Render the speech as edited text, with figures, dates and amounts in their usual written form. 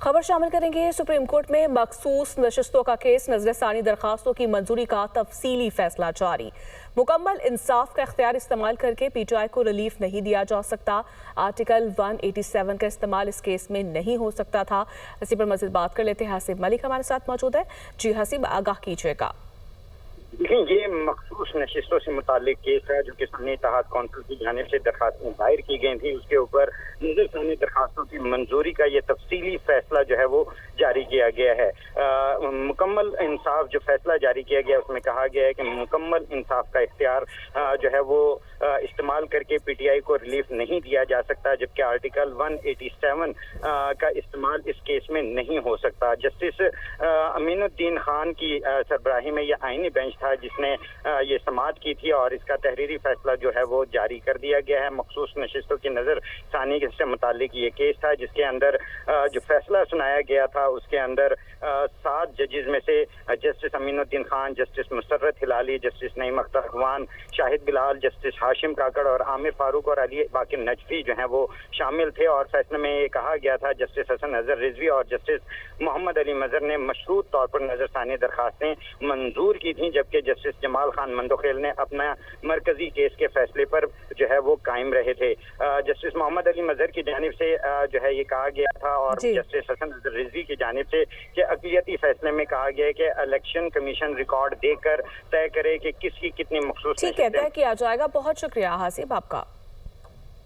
खबर शामिल करेंगे। सुप्रीम कोर्ट में मखसूस नशिस्तों का केस, नजरसानी दरखास्तों की मंजूरी का तफसीली फैसला जारी। मुकम्मल इंसाफ का इख्तियार इस्तेमाल करके पीटीआई को रिलीफ नहीं दिया जा सकता। आर्टिकल 187 का इस्तेमाल इस केस में नहीं हो सकता था। इसी पर मज़ीद बात कर लेते हैं। हसीब मलिक हमारे साथ मौजूद है। जी हसीब, आगाह कीजिएगा। ये मखसूस नशिस्तों से मुतालिक केस है जो कि सुन्नी इत्तेहाद कौंसिल की जानिब से दरखास्तें दायर की गई थी। उसके ऊपर नजरसानी दरखास्तों की मंजूरी का ये तफसीली फैसला जो है वो जारी किया गया है। मुकम्मल इंसाफ जो फैसला जारी किया गया उसमें कहा गया है कि मुकम्मल इंसाफ का इख्तियार जो है वो इस्तेमाल करके पीटीआई को रिलीफ नहीं दिया जा सकता, जबकि आर्टिकल 187 का इस्तेमाल इस केस में नहीं हो सकता। जस्टिस अमीनुद्दीन खान की सरबराही में यह आईनी बेंच था जिसने ये समाअत की थी और इसका तहरीरी फैसला जो है वो जारी कर दिया गया है। मखसूस नशिस्तों की नजर सानी से मुतालिक ये केस था जिसके अंदर जो फैसला सुनाया गया था उसके अंदर 7 जजेस में से justice Aminuddin Khan, justice Musarrat Hilali, justice Naeem Akhtar Akhwan, Shahid Bilal, justice Hashim Kakar और आमिर फारूक और अली बाकिर नजफी जो हैं वो शामिल थे। और फैसले में ये कहा गया था जस्टिस हसन अजहर रिजवी और जस्टिस मोहम्मद अली मजहर ने मशरूत तौर पर नजरसानी दरखास्तें मंजूर की थी, जबकि जस्टिस जमाल खान मंदोखेल ने अपना मरकजी केस के फैसले पर जो है वो कायम रहे थे। जस्टिस मोहम्मद अली मजहर की जानिब से जो है ये कहा गया था और जस्टिस हसन अजहर रिजवी की जानिब से कि अक़लियती फैसले में कहा गया है कि इलेक्शन कमीशन रिकॉर्ड देकर तय करे कि किसकी कितनी मखसूस। ठीक है, तय किया जाएगा। बहुत शुक्रिया हासिब आपका।